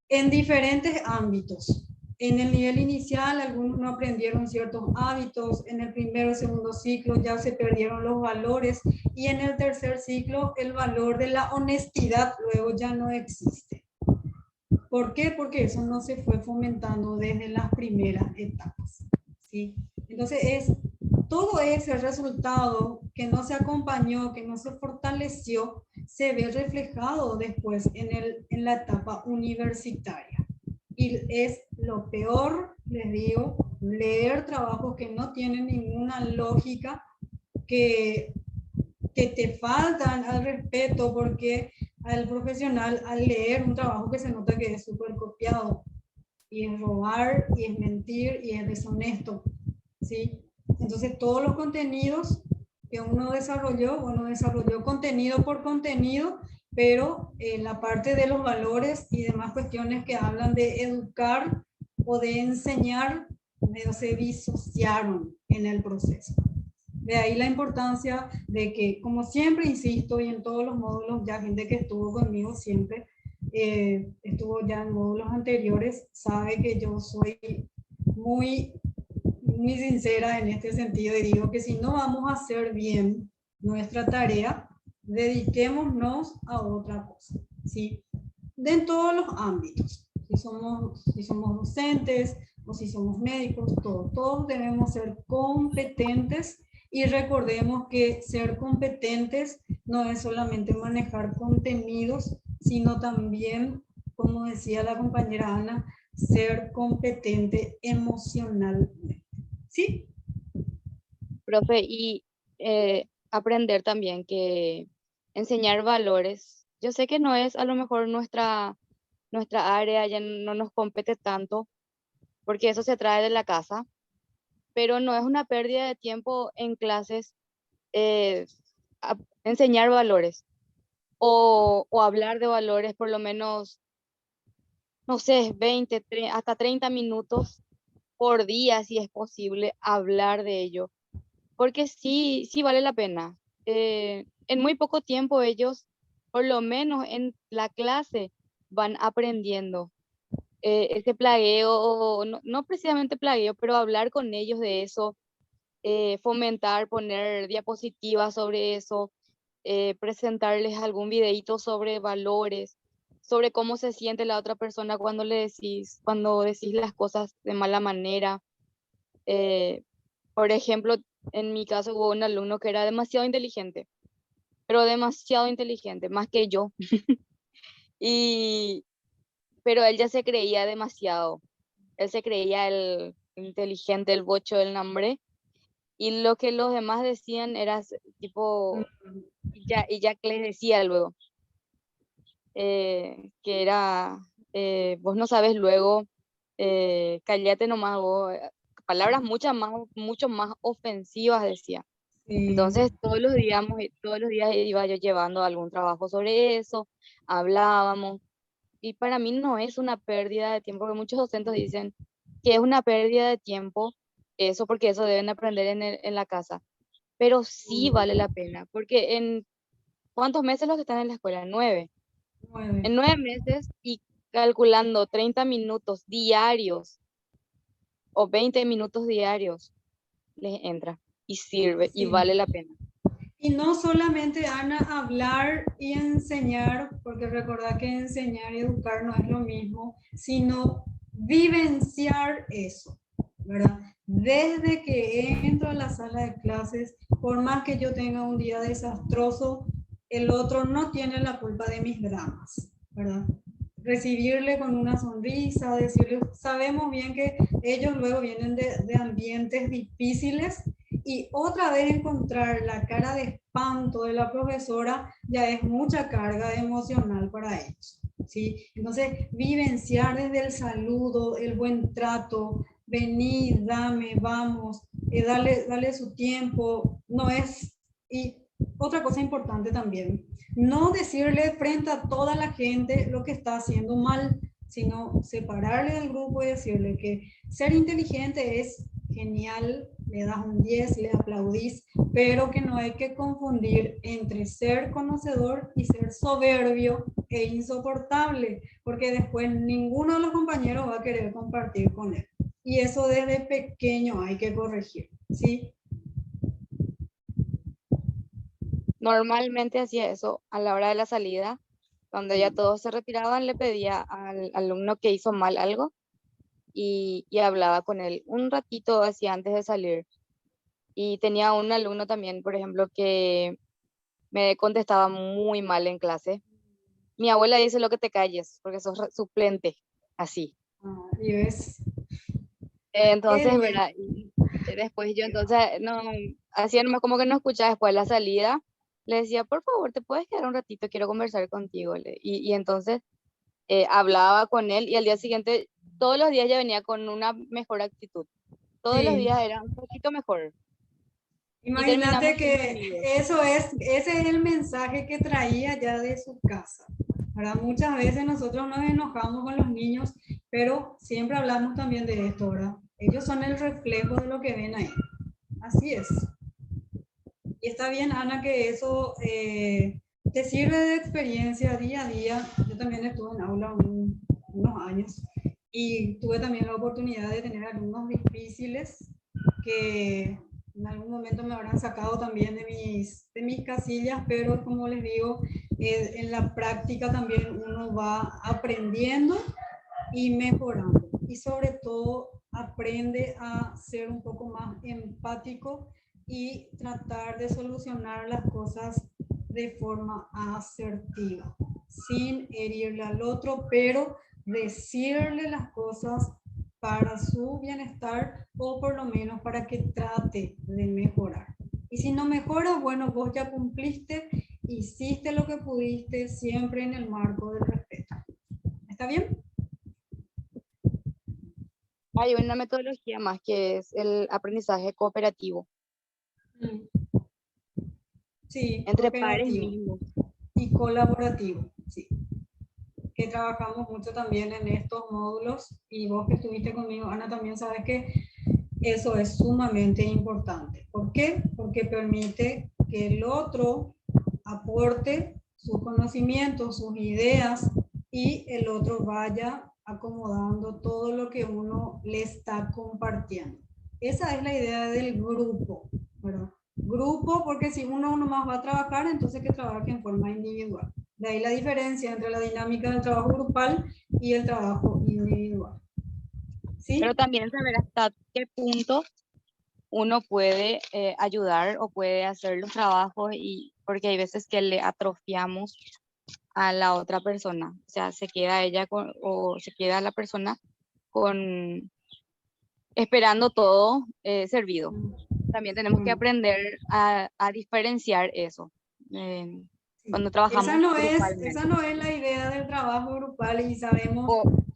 S1: en diferentes ámbitos. En el nivel inicial, algunos no aprendieron ciertos hábitos, en el primero y segundo ciclo ya se perdieron los valores, y en el tercer ciclo el valor de la honestidad luego ya no existe. ¿Por qué? Porque eso no se fue fomentando desde las primeras etapas, ¿sí? Entonces todo ese resultado que no se acompañó, que no se fortaleció, se ve reflejado después en la etapa universitaria. Y es lo peor, les digo, leer trabajos que no tienen ninguna lógica, que te faltan al respeto, porque al profesional, al leer un trabajo que se nota que es súper copiado, y es robar, y es mentir, y es deshonesto, ¿sí? Entonces todos los contenidos que uno desarrolló contenido por contenido, pero en la parte de los valores y demás cuestiones que hablan de educar o de enseñar, se disociaron en el proceso. De ahí la importancia de que, como siempre insisto, y en todos los módulos, ya gente que estuvo conmigo siempre, estuvo ya en módulos anteriores, sabe que yo soy muy, muy sincera en este sentido y digo que si no vamos a hacer bien nuestra tarea, dediquémonos a otra cosa, ¿sí? En todos los ámbitos, si somos docentes o si somos médicos, todos debemos ser competentes. Y recordemos que ser competentes no es solamente manejar contenidos, sino también, como decía la compañera Ana, ser competente emocionalmente. ¿Sí?
S2: Profe, y aprender también que enseñar valores, yo sé que no es a lo mejor nuestra área, ya no nos compete tanto, porque eso se trae de la casa, pero no es una pérdida de tiempo en clases eh, enseñar valores o hablar de valores por lo menos, no sé, 20 hasta 30 minutos por día, si es posible, hablar de ello, porque sí, sí vale la pena. En muy poco tiempo ellos, por lo menos en la clase, van aprendiendo. Ese plagueo, o no, no precisamente plagueo, pero hablar con ellos de eso, fomentar, poner diapositivas sobre eso, presentarles algún videíto sobre valores, sobre cómo se siente la otra persona cuando decís las cosas de mala manera. Eh, por ejemplo, en mi caso hubo un alumno que era demasiado inteligente, pero demasiado inteligente, más que yo. Y, pero él ya se creía demasiado. Él se creía el inteligente, el bocho del nombre. Y lo que los demás decían era tipo, y ya que les decía luego, que era, vos no sabes luego, cállate nomás vos, palabras mucho más ofensivas decía. Entonces todos los días iba yo llevando algún trabajo sobre eso, hablábamos, y para mí no es una pérdida de tiempo, porque muchos docentes dicen que es una pérdida de tiempo, eso porque eso deben aprender en la casa, pero sí vale la pena, porque en ¿cuántos meses los que están en la escuela? 9.
S1: 9.
S2: En 9 meses y calculando 30 minutos diarios o 20 minutos diarios les entra y sirve y
S1: Sí.
S2: vale la pena.
S1: Y no solamente, Ana, hablar y enseñar, porque recordad que enseñar y educar no es lo mismo, sino vivenciar eso, ¿verdad? Desde que entro a la sala de clases, por más que yo tenga un día desastroso, el otro no tiene la culpa de mis dramas, ¿verdad? Recibirle con una sonrisa, decirle, sabemos bien que ellos luego vienen de ambientes difíciles, y otra vez encontrar la cara de espanto de la profesora ya es mucha carga emocional para ellos, ¿sí? Entonces, vivenciar desde el saludo, el buen trato, venid, dame, vamos, dale su tiempo, no es... Y otra cosa importante también, no decirle frente a toda la gente lo que está haciendo mal, sino separarle del grupo y decirle que ser inteligente es genial, le das un 10, le aplaudís, pero que no hay que confundir entre ser conocedor y ser soberbio e insoportable, porque después ninguno de los compañeros va a querer compartir con él. Y eso desde pequeño hay que corregir, ¿sí?
S2: Normalmente hacía eso a la hora de la salida, cuando ya todos se retiraban, le pedía al alumno que hizo mal algo y hablaba con él un ratito así antes de salir. Y tenía un alumno también, por ejemplo, que me contestaba muy mal en clase. Mi abuela dice lo que te calles, porque sos suplente, así.
S1: Y ves,
S2: Entonces,
S1: bien.
S2: ¿verdad? Y después yo entonces, no, hacía nomás como que no escuchaba. Después de la salida, le decía, por favor, ¿te puedes quedar un ratito? Quiero conversar contigo. Y entonces hablaba con él y al día siguiente, todos los días ya venía con una mejor actitud. Todos los
S1: Sí.
S2: días era un poquito mejor. Y
S1: Imagínate
S2: terminamos siendo
S1: que
S2: amigos.
S1: ese es el mensaje que traía ya de su casa. Ahora, muchas veces nosotros nos enojamos con los niños, pero siempre hablamos también de esto, ¿verdad? Ellos son el reflejo de lo que ven ahí. Así es. Y está bien, Ana, que eso te sirve de experiencia día a día. Yo también estuve en aula unos años y tuve también la oportunidad de tener alumnos difíciles que en algún momento me habrán sacado también de mis casillas, pero como les digo, en la práctica también uno va aprendiendo y mejorando. Y sobre todo aprende a ser un poco más empático y tratar de solucionar las cosas de forma asertiva, sin herirle al otro, pero decirle las cosas para su bienestar o por lo menos para que trate de mejorar. Y si no mejora, bueno, vos ya cumpliste, hiciste lo que pudiste, siempre en el marco del respeto. ¿Está bien?
S2: Hay una metodología más que es el aprendizaje cooperativo
S1: Sí,
S2: entre pares
S1: cooperativo
S2: mismos.
S1: y colaborativo, sí. Que trabajamos mucho también en estos módulos y vos que estuviste conmigo, Ana, también sabes que eso es sumamente importante. ¿Por qué? Porque permite que el otro aporte sus conocimientos, sus ideas y el otro vaya acomodando todo lo que uno le está compartiendo. Esa es la idea del grupo, ¿verdad? Grupo, porque si uno nomás va a trabajar, entonces que trabaje en forma individual. De ahí la diferencia entre la dinámica del trabajo grupal y el trabajo individual. ¿Sí?
S2: Pero también saber hasta qué punto uno puede ayudar o puede hacer los trabajos, y porque hay veces que le atrofiamos a la otra persona, o sea, se queda ella o se queda la persona con esperando todo servido. También tenemos que aprender a diferenciar eso cuando trabajamos grupalmente.
S1: Esa no es la idea del trabajo grupal y sabemos,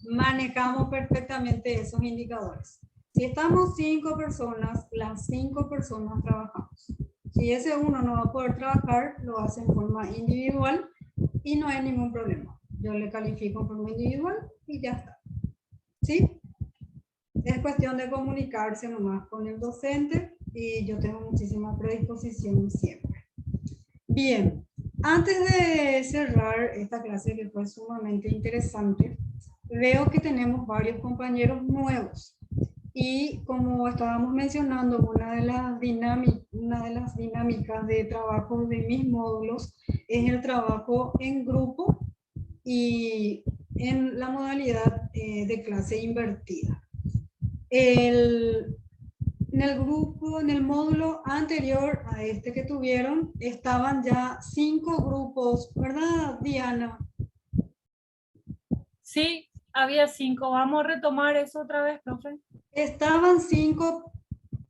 S1: manejamos perfectamente esos indicadores. Si estamos 5 personas, las 5 personas trabajamos. Si ese uno no va a poder trabajar, lo hace en forma individual y no hay ningún problema. Yo le califico en forma individual y ya está. ¿Sí? Es cuestión de comunicarse nomás con el docente y yo tengo muchísima predisposición siempre. Bien, antes de cerrar esta clase que fue sumamente interesante, veo que tenemos varios compañeros nuevos. Y como estábamos mencionando, una de las dinámicas de trabajo de mis módulos es el trabajo en grupo y en la modalidad de clase invertida. En el grupo, en el módulo anterior a este que tuvieron, estaban ya 5 grupos, ¿verdad, Diana?
S3: Sí, había 5. Vamos a retomar eso otra vez, profe.
S1: Estaban 5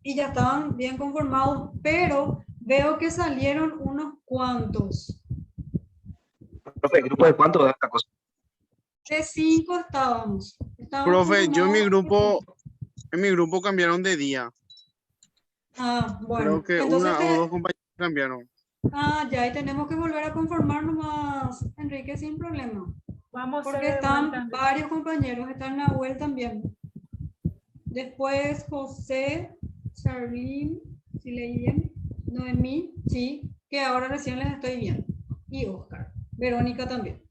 S1: y ya estaban bien conformados, pero veo que salieron unos cuantos.
S8: Profe, ¿grupo de cuánto da esta cosa?
S1: De 5 estábamos.
S7: Profe, yo
S1: conformados.
S7: en mi grupo cambiaron de día.
S1: Ah, bueno.
S7: Creo que
S1: Entonces,
S7: una o dos compañeros cambiaron.
S1: ya, y tenemos que volver a conformarnos más, Enrique, sin problema.
S3: Vamos a
S1: Porque
S3: hacer de
S1: están
S3: vuelta.
S1: varios compañeros, está Nahuel también. Después José, Charlene, si leí bien, Noemí, sí, que ahora recién les estoy viendo. Y Oscar, Verónica también.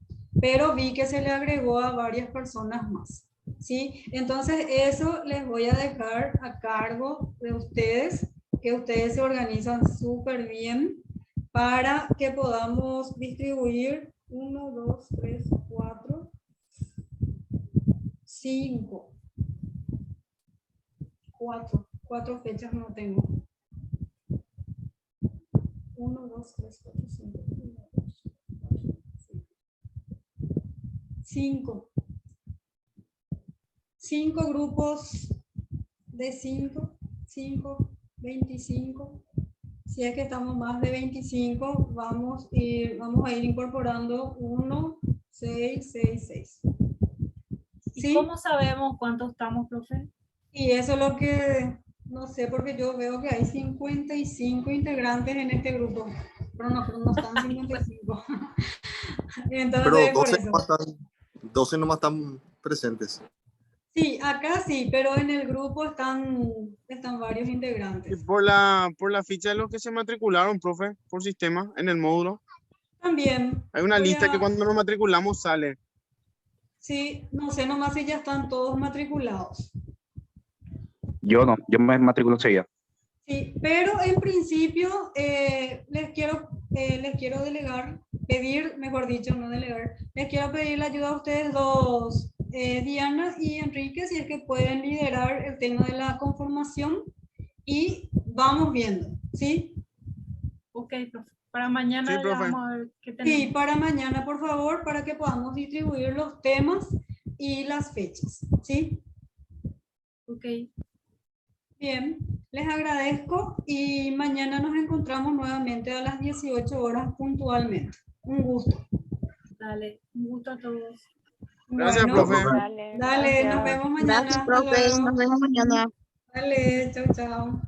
S1: Pero vi que se le agregó a varias personas más. ¿Sí? Entonces eso les voy a dejar a cargo de ustedes, que ustedes se organizan súper bien para que podamos distribuir 1, 2, 3, 4, 5. 4 fechas no tengo. 1, 2, 3, 4, 5. 5. 5 grupos de 5, 5, 25. Si es que estamos más de 25, vamos a ir incorporando 1, 6, 6, 6.
S3: ¿Y
S1: ¿Sí?
S3: cómo sabemos cuántos estamos, profe?
S1: Y eso es lo que no sé, porque yo veo que hay 55 integrantes en este grupo, pero no están 55. Entonces,
S9: Pero
S1: por
S9: 12
S1: eso.
S9: nomás están presentes.
S1: Sí, acá sí, pero en el grupo están varios
S7: Y
S1: integrantes.
S7: por la ficha de los que se matricularon, profe, por sistema, en el módulo.
S1: También.
S7: Hay una
S1: voy
S7: lista que
S1: a-
S7: cuando nos matriculamos sale.
S1: Sí, no sé nomás si ya están todos matriculados.
S8: Yo no, yo me matriculo enseguida.
S1: Sí, pero en principio les quiero pedir, mejor dicho, no delegar, les quiero pedir la ayuda a ustedes dos, Diana y Enrique, si es que pueden liderar el tema de la conformación y vamos viendo, ¿sí?
S3: Ok, profe. Para mañana
S7: Sí,
S3: ya
S7: profe.
S3: vamos a ver qué tenemos.
S1: Sí, para mañana, por favor, para que podamos distribuir los temas y las fechas, ¿sí?
S3: Ok.
S1: Bien, les agradezco y mañana nos encontramos nuevamente a las 18 horas puntualmente. Un gusto.
S3: Dale. Un gusto a todos.
S7: Gracias,
S1: Bueno,
S7: profe.
S2: Dale,
S1: dale, nos
S2: gracias.
S1: vemos mañana.
S5: Gracias,
S1: Hasta
S5: profe.
S1: luego.
S5: Nos vemos mañana.
S1: Dale, chao, chao.